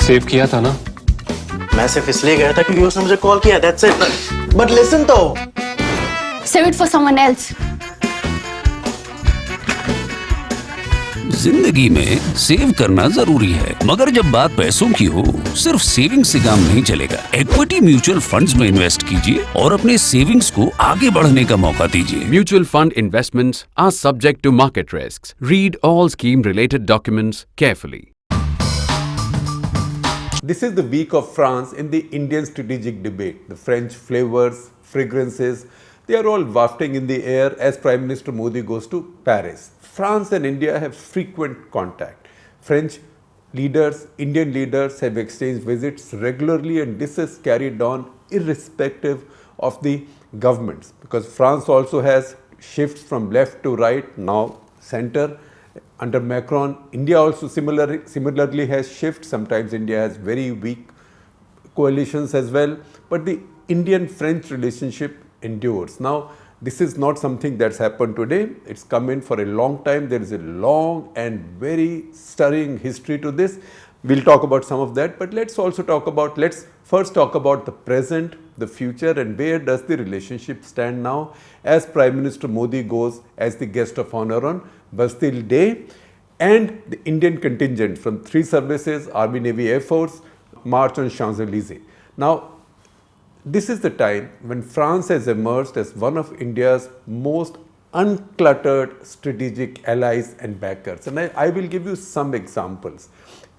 Save किया था ना? मैं सिर्फ इसलिए गया था क्योंकि उसने मुझे कॉल किया, that's it. But listen तो. Save it for someone else. जिंदगी में सेव करना जरूरी है, मगर जब बात पैसों की हो, सिर्फ सेविंग से काम नहीं चलेगा। इक्विटी म्यूचुअल फंड्स में इन्वेस्ट कीजिए और अपने सेविंग्स को आगे बढ़ने का मौका दीजिए। Mutual fund investments are subject to market risks. Read all scheme-related documents carefully. This is the week of France in the Indian strategic debate. The French flavors, fragrances, they are all wafting in the air as Prime Minister Modi goes to Paris. France and India have frequent contact. French leaders, Indian leaders have exchanged visits regularly, and this is carried on irrespective of the governments, because France also has shifts from left to right, now center. Under Macron, India also similarly has shifts. Sometimes India has very weak coalitions as well, but the Indian-French relationship endures. Now, this is not something that's happened today. It's come in for a long time. There is a long and very stirring history to this. We'll talk about some of that, but let's first talk about the present, the future, and where does the relationship stand now as Prime Minister Modi goes as the guest of honor on Bastille Day, and the Indian contingent from 3 services, Army, Navy, Air Force, march on Champs-Élysées. Now, this is the time when France has emerged as one of India's most uncluttered strategic allies and backers. And I will give you some examples.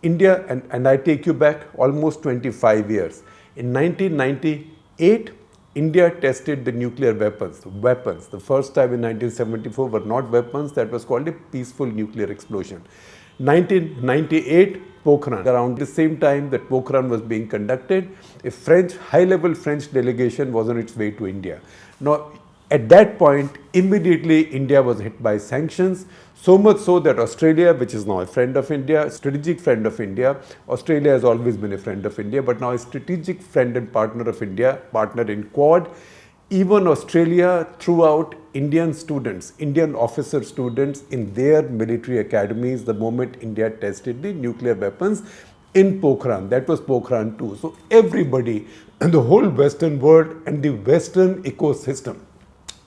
India, and I take you back almost 25 years. In 1998, India tested the nuclear weapons. The first time in 1974 were not weapons, that was called a peaceful nuclear explosion. 1998, Pokhran. Around the same time that Pokhran was being conducted, a high-level French delegation was on its way to India. Now, at that point, immediately India was hit by sanctions, so much so that Australia, which is now a friend of India, strategic friend of India, Australia has always been a friend of India, but now a strategic friend and partner of India, partner in Quad. Even Australia threw out Indian students, Indian officer students in their military academies the moment India tested the nuclear weapons in Pokhran. That was Pokhran 2. So everybody, the whole Western world and the Western ecosystem,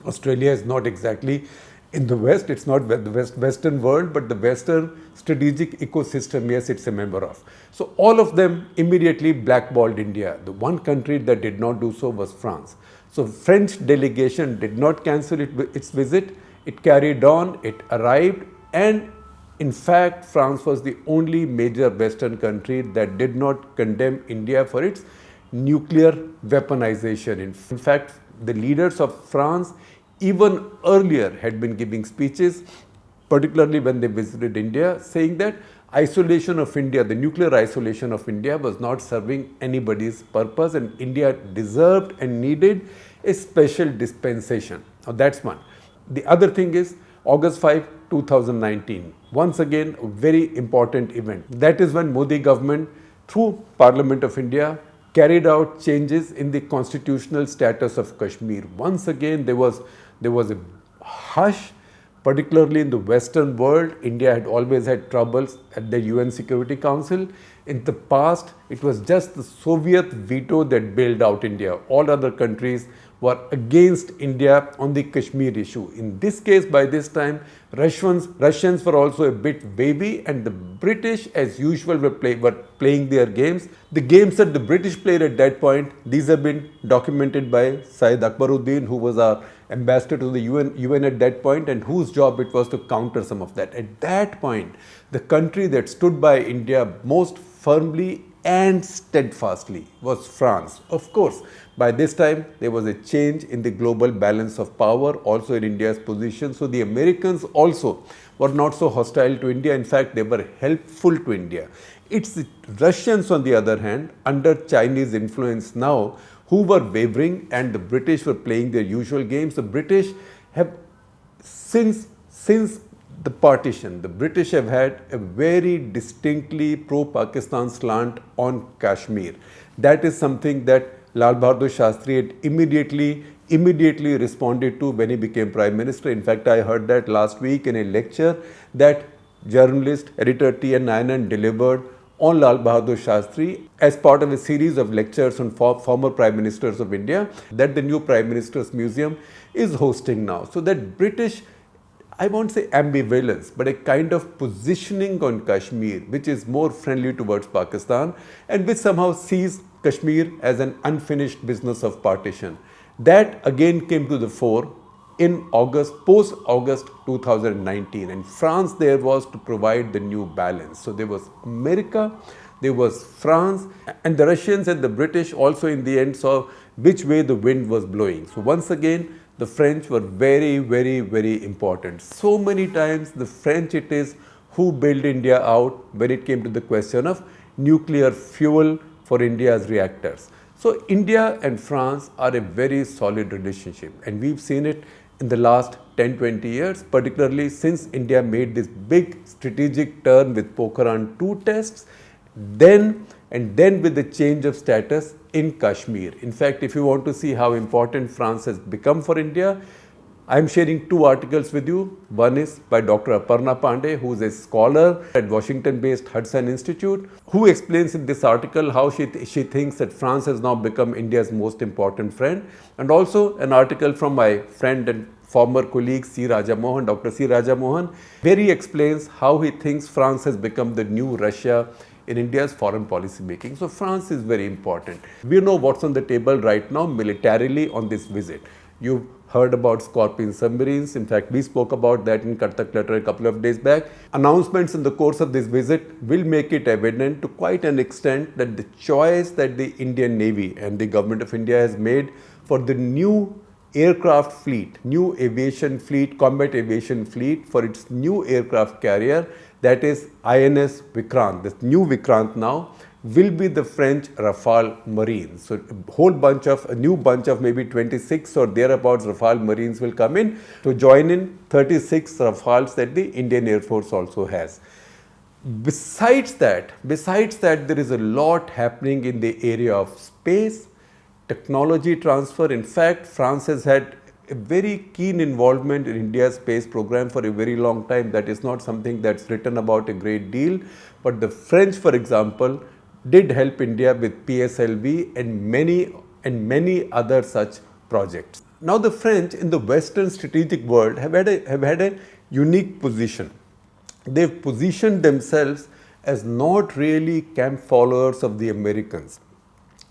Australia is not exactly in the West, it's not the Western world, but the Western strategic ecosystem, yes, it's a member of. So all of them immediately blackballed India. The one country that did not do so was France. So French delegation did not cancel its visit, it carried on, it arrived, and in fact, France was the only major Western country that did not condemn India for its nuclear weaponization. In fact, the leaders of France even earlier had been giving speeches, particularly when they visited India, saying that isolation of India, the nuclear isolation of India was not serving anybody's purpose, and India deserved and needed a special dispensation. Now that's one. The other thing is August 5, 2019. Once again, a very important event. That is when Modi government, through Parliament of India, carried out changes in the constitutional status of Kashmir. Once again, there was a hush, particularly in the Western world. India had always had troubles at the UN Security Council. In the past, it was just the Soviet veto that bailed out India. All other countries were against India on the Kashmir issue. In this case, by this time, Russians were also a bit wavy, and the British, as usual, were playing their games. The games that the British played at that point, these have been documented by Syed Akbaruddin, who was our ambassador to the UN at that point, and whose job it was to counter some of that. At that point, the country that stood by India most firmly and steadfastly was France. Of course, by this time, there was a change in the global balance of power, also in India's position. So the Americans also were not so hostile to India. In fact, they were helpful to India. It's the Russians, on the other hand, under Chinese influence now, who were wavering, and the British were playing their usual games. The British have, since the partition, the British have had a very distinctly pro-Pakistan slant on Kashmir. That is something that Lal Bahadur Shastri had immediately responded to when he became Prime Minister. In fact, I heard that last week in a lecture that journalist, editor T.N. Nayanan delivered on Lal Bahadur Shastri as part of a series of lectures on former Prime Ministers of India that the new Prime Minister's Museum is hosting now. So that British, I won't say ambivalence, but a kind of positioning on Kashmir which is more friendly towards Pakistan and which somehow sees Kashmir as an unfinished business of partition. That again came to the fore in August, post-August 2019, and France there was to provide the new balance. So there was America, there was France, and the Russians and the British also in the end saw which way the wind was blowing. So once again, the French were very, very, very important. So many times the French it is who bailed India out when it came to the question of nuclear fuel for India's reactors. So India and France are a very solid relationship, and we've seen it in the last 10-20 years, particularly since India made this big strategic turn with Pokhran 2 tests, then with the change of status in Kashmir. In fact, if you want to see how important France has become for India, I am sharing two articles with you. One is by Dr. Aparna Pandey, who is a scholar at Washington-based Hudson Institute, who explains in this article how she thinks that France has now become India's most important friend. And also an article from my friend and former colleague C. Rajamohan, Dr. C. Rajamohan, where he explains how he thinks France has become the new Russia in India's foreign policy making. So France is very important. We know what's on the table right now militarily on this visit. You've heard about Scorpion submarines. In fact, we spoke about that in Cut The Clutter a couple of days back. Announcements in the course of this visit will make it evident to quite an extent that the choice that the Indian Navy and the Government of India has made for the new aircraft fleet, new aviation fleet, combat aviation fleet for its new aircraft carrier, that is INS Vikrant. This new Vikrant now will be the French Rafale Marines. So a new bunch of maybe 26 or thereabouts Rafale Marines will come in to join in 36 Rafales that the Indian Air Force also has. Besides that, there is a lot happening in the area of space, technology transfer. In fact, France has had a very keen involvement in India's space program for a very long time. That is not something that's written about a great deal. But the French, for example, did help India with PSLV and many other such projects. Now the French in the Western strategic world have had a unique position. They've positioned themselves as not really camp followers of the Americans.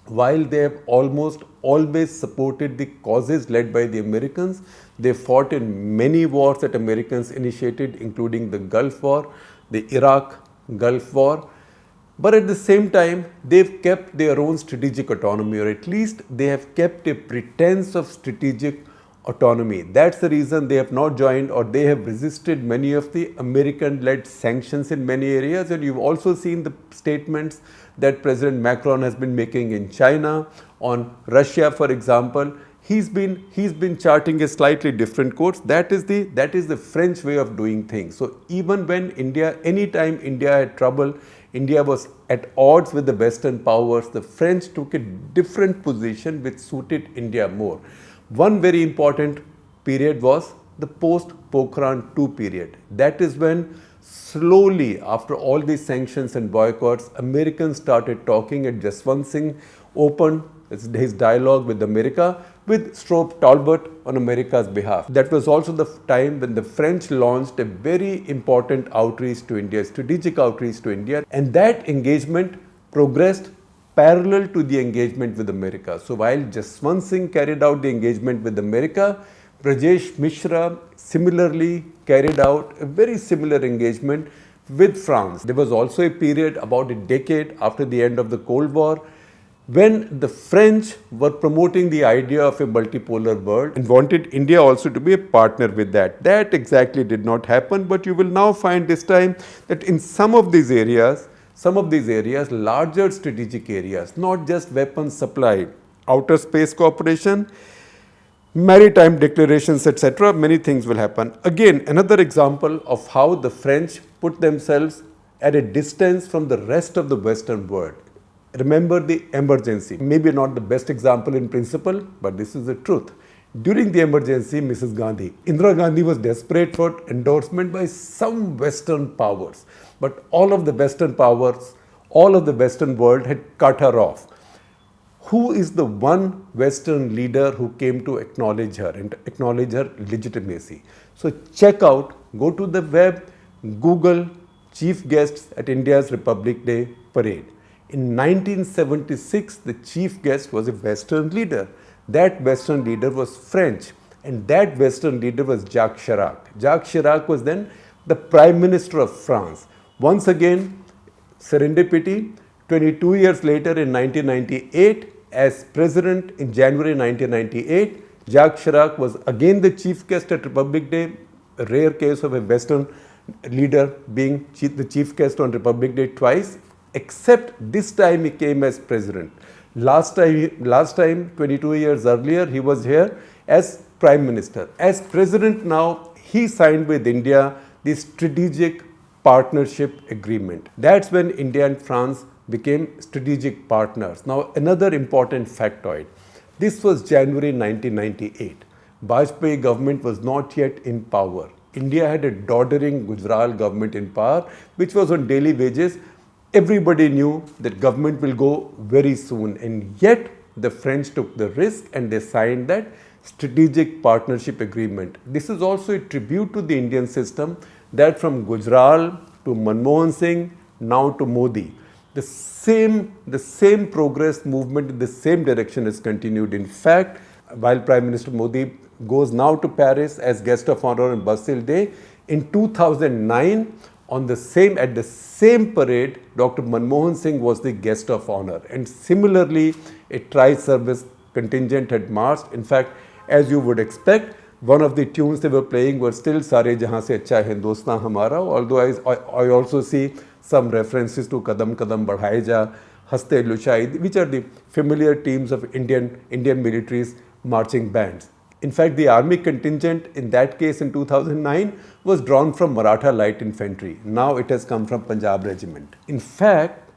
While they have almost always supported the causes led by the Americans, they fought in many wars that Americans initiated, including the Gulf War, the Iraq Gulf War. But at the same time, they've kept their own strategic autonomy, or at least they have kept a pretense of strategic autonomy. That's the reason they have not joined, or they have resisted many of the American-led sanctions in many areas. And you've also seen the statements that President Macron has been making in China, on Russia, for example. He's been charting a slightly different course. That is the French way of doing things. So even when anytime India had trouble, India was at odds with the Western powers, the French took a different position which suited India more. One very important period was the post-Pokhran 2 period. That is when slowly, after all these sanctions and boycotts, Americans started talking, and Jaswant Singh opened his dialogue with America, with Strobe Talbot on America's behalf. That was also the time when the French launched a very important outreach to India, strategic outreach to India, and that engagement progressed parallel to the engagement with America. So while Jaswant Singh carried out the engagement with America, Brajesh Mishra similarly carried out a very similar engagement with France. There was also a period about a decade after the end of the Cold War when the French were promoting the idea of a multipolar world and wanted India also to be a partner with that. That exactly did not happen, but you will now find this time that in some of these areas, larger strategic areas, not just weapons supply, outer space cooperation, maritime declarations, etc., many things will happen. Again, another example of how the French put themselves at a distance from the rest of the Western world. Remember the emergency. Maybe not the best example in principle, but this is the truth. During the emergency, Mrs. Gandhi, Indira Gandhi was desperate for endorsement by some Western powers. But all of the Western powers, all of the Western world had cut her off. Who is the one Western leader who came to acknowledge her and acknowledge her legitimacy? So check out, go to the web, Google chief guests at India's Republic Day parade. In 1976, the chief guest was a Western leader. That Western leader was French, and that Western leader was Jacques Chirac. Jacques Chirac was then the Prime Minister of France. Once again, serendipity, 22 years later in 1998, as President in January 1998, Jacques Chirac was again the chief guest at Republic Day, a rare case of a Western leader being the chief guest on Republic Day twice, except this time he came as president. Last time, 22 years earlier, he was here as prime minister. As president now, he signed with India the strategic partnership agreement. That's when India and France became strategic partners. Now, another important factoid. This was January 1998. Vajpayee government was not yet in power. India had a doddering Gujarat government in power, which was on daily wages. Everybody knew that government will go very soon, and yet the French took the risk and they signed that strategic partnership agreement. This is also a tribute to the Indian system that from Gujarat to Manmohan Singh, now to Modi, the same progress movement in the same direction is continued. In fact, while Prime Minister Modi goes now to Paris as guest of honor on Bastille Day, in 2009, at the same parade, Dr. Manmohan Singh was the guest of honor, and similarly, a tri-service contingent had marched. In fact, as you would expect, one of the tunes they were playing were still Sare Jahan Se Acha Hindustan Hamara, although I also see some references to Kadam Kadam Badhaye Ja, Haste Luchai, which are the familiar themes of Indian military's marching bands. In fact, the army contingent in that case in 2009 was drawn from Maratha Light Infantry. Now it has come from Punjab Regiment. In fact,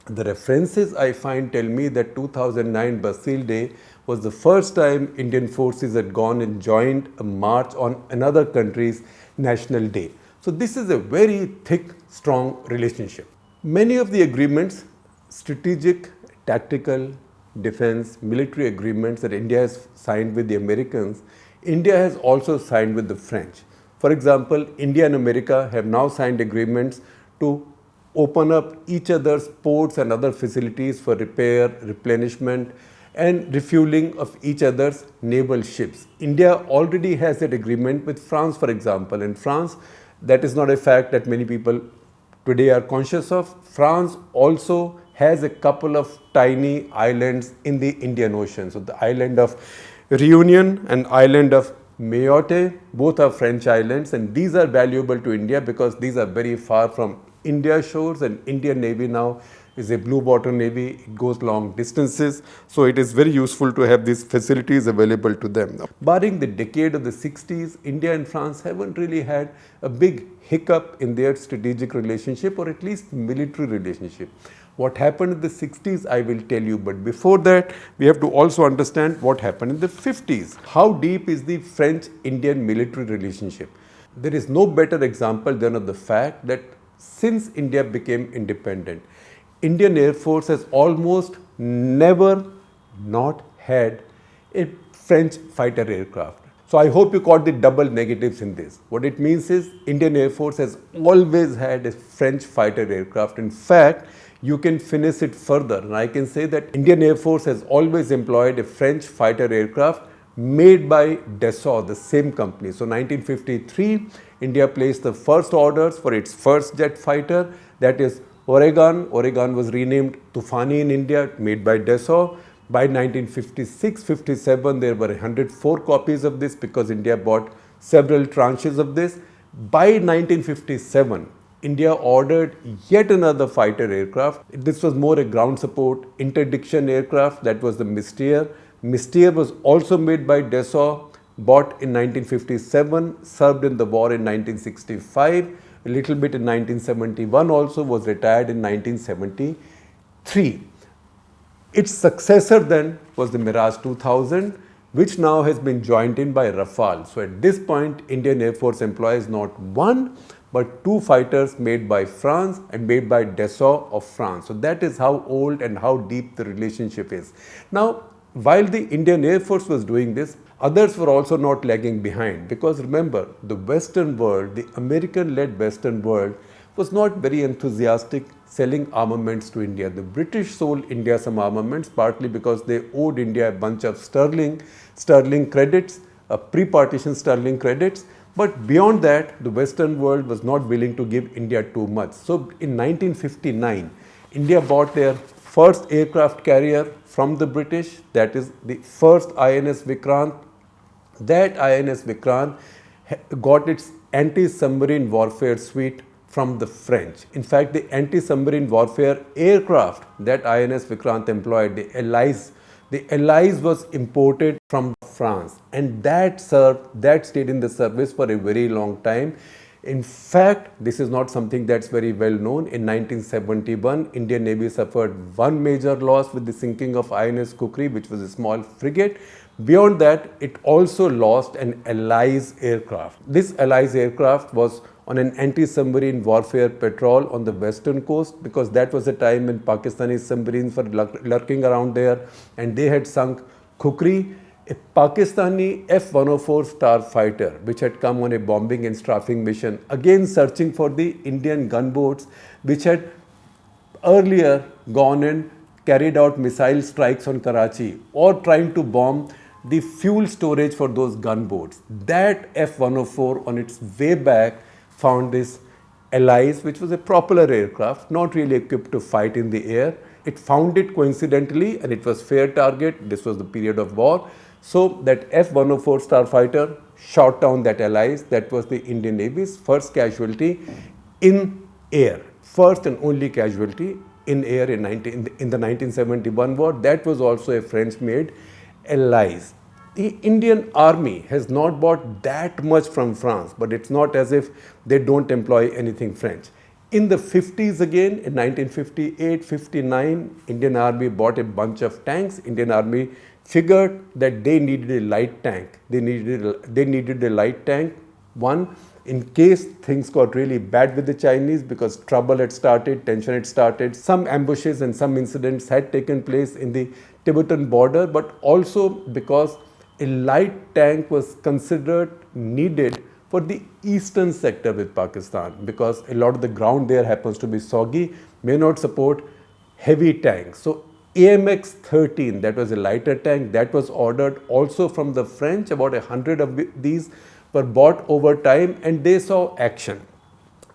the references I find tell me that 2009 Bastille Day was the first time Indian forces had gone and joined a march on another country's national day. So this is a very thick, strong relationship. Many of the agreements, strategic, tactical, defense, military agreements that India has signed with the Americans, India has also signed with the French. For example, India and America have now signed agreements to open up each other's ports and other facilities for repair, replenishment, and refueling of each other's naval ships. India already has that agreement with France, for example. In France, that is not a fact that many people today are conscious of. France also has a couple of tiny islands in the Indian Ocean. So the island of Reunion and island of Mayotte, both are French islands, and these are valuable to India because these are very far from India's shores, and Indian Navy now is a blue water navy. It goes long distances, so it is very useful to have these facilities available to them. Barring the decade of the 60s, India and France haven't really had a big hiccup in their strategic relationship, or at least military relationship. What happened in the 60s, I will tell you, but before that, we have to also understand what happened in the 50s. How deep is the French-Indian military relationship? There is no better example than of the fact that since India became independent, Indian Air Force has almost never not had a French fighter aircraft. So I hope you caught the double negatives in this. What it means is Indian Air Force has always had a French fighter aircraft. In fact, you can finish it further, and I can say that Indian Air Force has always employed a French fighter aircraft made by Dassault, the same company. So 1953, India placed the first orders for its first jet fighter, that is Oregon. Oregon was renamed Tufani in India, made by Dassault. By 1956-57, there were 104 copies of this because India bought several tranches of this. By 1957, India ordered yet another fighter aircraft. This was more a ground support interdiction aircraft, that was the Mystère. Mystère was also made by Dassault, bought in 1957, served in the war in 1965, a little bit in 1971 also, was retired in 1973. Its successor then was the Mirage 2000, which now has been joined in by Rafale. So at this point, Indian Air Force employs not one, but two fighters made by France and made by Dassault of France. So that is how old and how deep the relationship is. Now, while the Indian Air Force was doing this, others were also not lagging behind, because remember, the Western world, the American-led Western world, was not very enthusiastic selling armaments to India. The British sold India some armaments, partly because they owed India a bunch of sterling credits, pre-partition sterling credits. But beyond that, the Western world was not willing to give India too much. So in 1959, India bought their first aircraft carrier from the British, that is the first INS Vikrant. That INS Vikrant got its anti-submarine warfare suite from the French. In fact, the anti-submarine warfare aircraft that INS Vikrant employed, the Allies was imported from France, and that stayed in the service for a very long time. In fact, this is not something that's very well known. In 1971, Indian Navy suffered one major loss with the sinking of INS Kukri, which was a small frigate. Beyond that, it also lost an Allies aircraft. This Allies aircraft was on an anti-submarine warfare patrol on the western coast, because that was the time when Pakistani submarines were lurking around there, and they had sunk Kukri, a Pakistani F-104 starfighter, which had come on a bombing and strafing mission, again searching for the Indian gunboats which had earlier gone and carried out missile strikes on Karachi, or trying to bomb the fuel storage for those gunboats. That F-104 on its way back found this Allies, which was a propeller aircraft, not really equipped to fight in the air. It found it coincidentally, and it was fair target. This was the period of war. So that F-104 starfighter shot down that Allies. That was the Indian Navy's first casualty in air, first and only casualty in air in the 1971 war. That was also a French-made Allies. The Indian Army has not bought that much from France, but it's not as if they don't employ anything French. In the 50s again, in 1958-59, Indian Army bought a bunch of tanks. Indian Army figured that they needed a light tank. They needed a light tank, one, in case things got really bad with the Chinese, because trouble had started, tension had started. Some ambushes and some incidents had taken place in the Tibetan border, but also because a light tank was considered needed for the eastern sector with Pakistan, because a lot of the ground there happens to be soggy, may not support heavy tanks. So AMX-13, that was a lighter tank, that was ordered also from the French. About 100 of these were bought over time, and they saw action.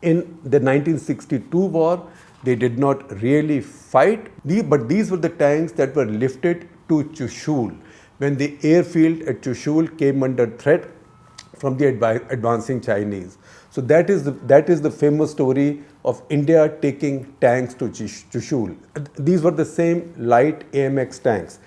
In the 1962 war, they did not really fight, but these were the tanks that were lifted to Chushul when the airfield at Chushul came under threat from the advancing Chinese. So that is the famous story of India taking tanks to Chushul. These were the same light AMX tanks.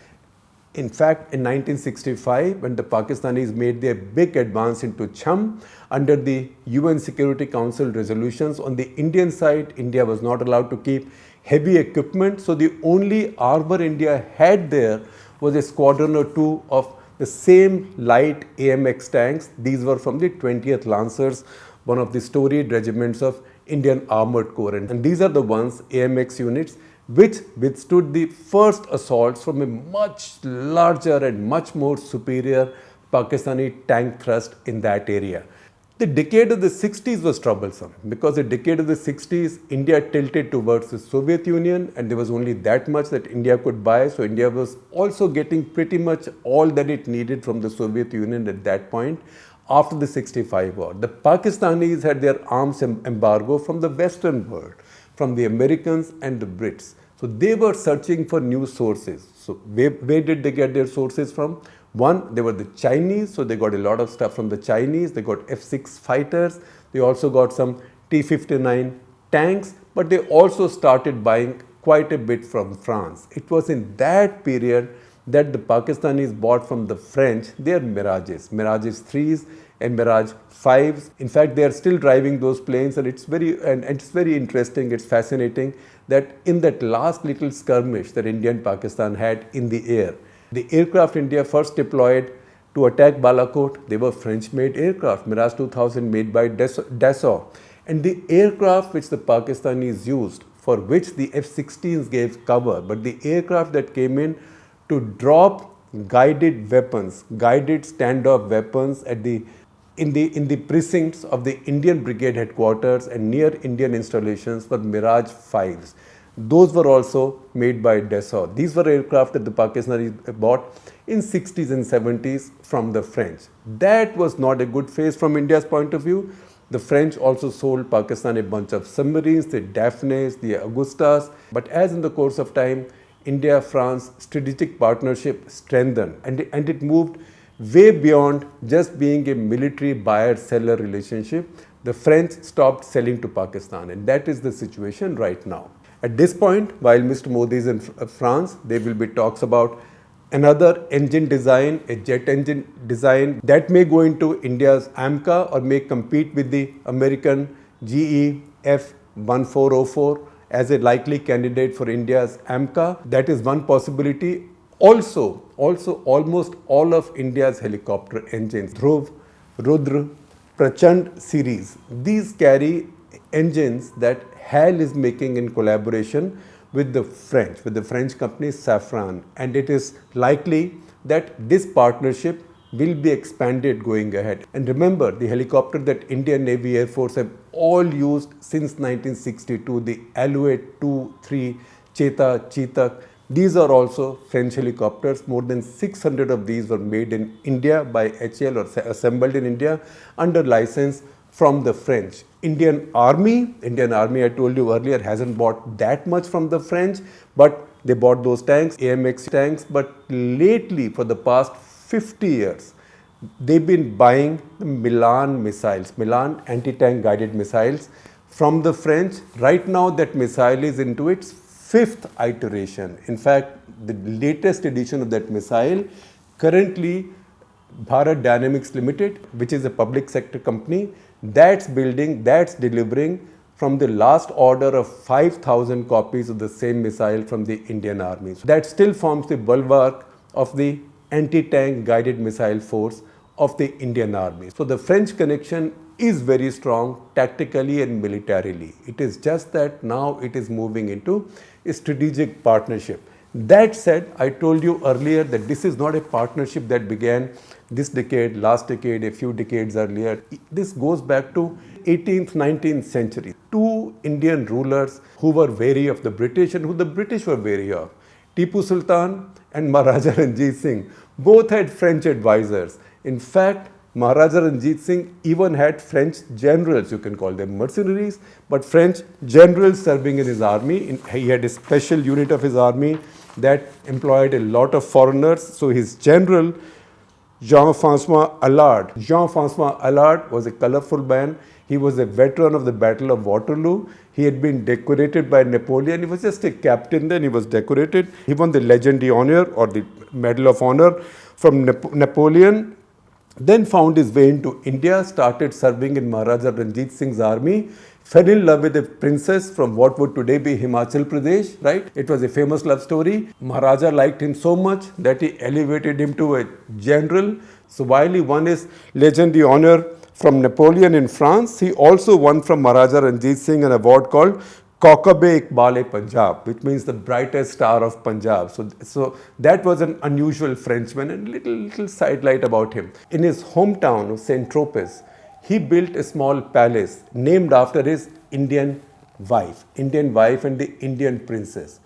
In fact, in 1965, when the Pakistanis made their big advance into Cham under the UN Security Council resolutions, on the Indian side, India was not allowed to keep heavy equipment. So the only armor India had there was a squadron or two of the same light AMX tanks. These were from the 20th Lancers, one of the storied regiments of Indian Armored Corps. And these are the ones, AMX units, which withstood the first assaults from a much larger and much more superior Pakistani tank thrust in that area. The decade of the 60s was troublesome, because the decade of the 60s, India tilted towards the Soviet Union, and there was only that much that India could buy. So India was also getting pretty much all that it needed from the Soviet Union at that point. After the 65 war, the Pakistanis had their arms embargo from the Western world, from the Americans and the Brits. So they were searching for new sources. So where did they get their sources from? One, they were the Chinese, so they got a lot of stuff from the Chinese. They got F-6 fighters. They also got some T-59 tanks, but they also started buying quite a bit from France. It was in that period that the Pakistanis bought from the French their Mirages, Mirages 3s and Mirage 5s. In fact, they are still driving those planes, and it's very interesting, it's fascinating that in that last little skirmish that India and Pakistan had in the air, the aircraft India first deployed to attack Balakot, they were French-made aircraft, Mirage 2000 made by Dassault. And the aircraft which the Pakistanis used, for which the F-16s gave cover, but the aircraft that came in to drop guided weapons, guided standoff weapons in the precincts of the Indian Brigade headquarters and near Indian installations were Mirage 5s. Those were also made by Dassault. These were aircraft that the Pakistanis bought in 60s and 70s from the French. That was not a good phase from India's point of view. The French also sold Pakistan a bunch of submarines, the Daphnes, the Augustas. But as in the course of time, India-France strategic partnership strengthened and it moved way beyond just being a military buyer-seller relationship. The French stopped selling to Pakistan, and that is the situation right now. At this point, while Mr. Modi is in France, there will be talks about another engine design, a jet engine design that may go into India's AMCA or may compete with the American GE F-1404 as a likely candidate for India's AMCA. That is one possibility. Also, almost all of India's helicopter engines, Dhruv, Rudra, Prachand series, these carry engines that HAL is making in collaboration with the French company Safran, and it is likely that this partnership will be expanded going ahead. And remember, the helicopter that Indian Navy Air Force have all used since 1962, the Alouette 2, 3, Chetak, these are also French helicopters. More than 600 of these were made in India by HAL or assembled in India under license from the French. Indian Army, I told you earlier, hasn't bought that much from the French, but they bought those tanks, AMX tanks. But lately, for the past 50 years, they've been buying the Milan missiles, Milan anti-tank guided missiles from the French. Right now, that missile is into its 5th iteration. In fact, the latest edition of that missile, currently Bharat Dynamics Limited, which is a public sector company, that's building, that's delivering from the last order of 5,000 copies of the same missile from the Indian Army. So that still forms the bulwark of the anti-tank guided missile force of the Indian Army. So the French connection is very strong tactically and militarily. It is just that now it is moving into a strategic partnership. That said, I told you earlier that this is not a partnership that began this decade, last decade, a few decades earlier. This goes back to 18th, 19th century. Two Indian rulers who were wary of the British and who the British were wary of, Tipu Sultan and Maharaja Ranjit Singh, both had French advisors. In fact, Maharaja Ranjit Singh even had French generals, you can call them mercenaries, but French generals serving in his army. He had a special unit of his army that employed a lot of foreigners. So his general, Jean-François Allard was a colorful man. He was a veteran of the Battle of Waterloo. He had been decorated by Napoleon. He was just a captain then, he was decorated. He won the Legion d'Honneur or the Medal of Honor from Napoleon. Then found his way into India, started serving in Maharaja Ranjit Singh's army, fell in love with a princess from what would today be Himachal Pradesh, right? It was a famous love story. Maharaja liked him so much that he elevated him to a general. So while he won his Legion d'Honneur from Napoleon in France, he also won from Maharaja Ranjit Singh an award called Kaukab-e-Iqbal-e-Punjab, which means the brightest star of Punjab. So that was an unusual Frenchman, and little sidelight about him. In his hometown of Saint-Tropez, he built a small palace named after his Indian wife and the Indian princess.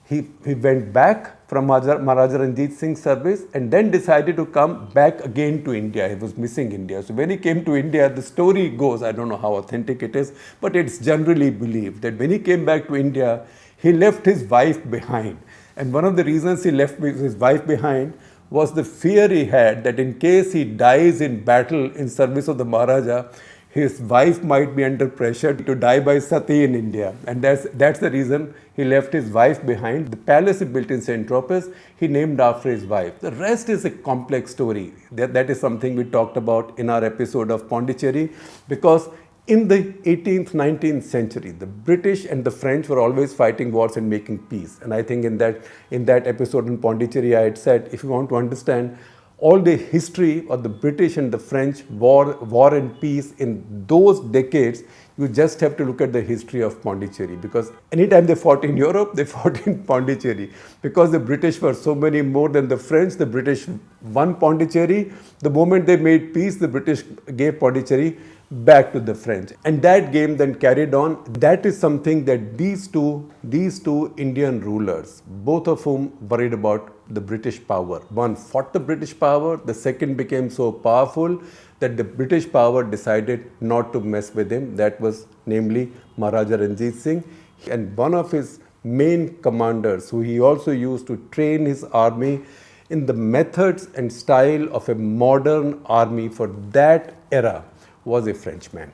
He went back from Maharaja Ranjit Singh's service and then decided to come back again to India. He was missing India. So when he came to India, the story goes, I don't know how authentic it is, but it's generally believed that when he came back to India, he left his wife behind. And one of the reasons he left his wife behind was the fear he had that in case he dies in battle in service of the Maharaja, his wife might be under pressure to die by sati in India. And that's the reason he left his wife behind. The palace he built in Saint-Tropez, he named after his wife. The rest is a complex story. That is something we talked about in our episode of Pondicherry, because in the 18th, 19th century, the British and the French were always fighting wars and making peace. And I think in that episode in Pondicherry, I had said, if you want to understand all the history of the British and the French war and peace in those decades, you just have to look at the history of Pondicherry, because anytime they fought in Europe, they fought in Pondicherry. Because the British were so many more than the French, the British won Pondicherry. The moment they made peace, the British gave Pondicherry back to the French. And that game then carried on. That is something that these two Indian rulers, both of whom worried about the British power. One fought the British power, the second became so powerful that the British power decided not to mess with him. That was namely Maharaja Ranjit Singh. And one of his main commanders, who he also used to train his army in the methods and style of a modern army for that era, was a Frenchman.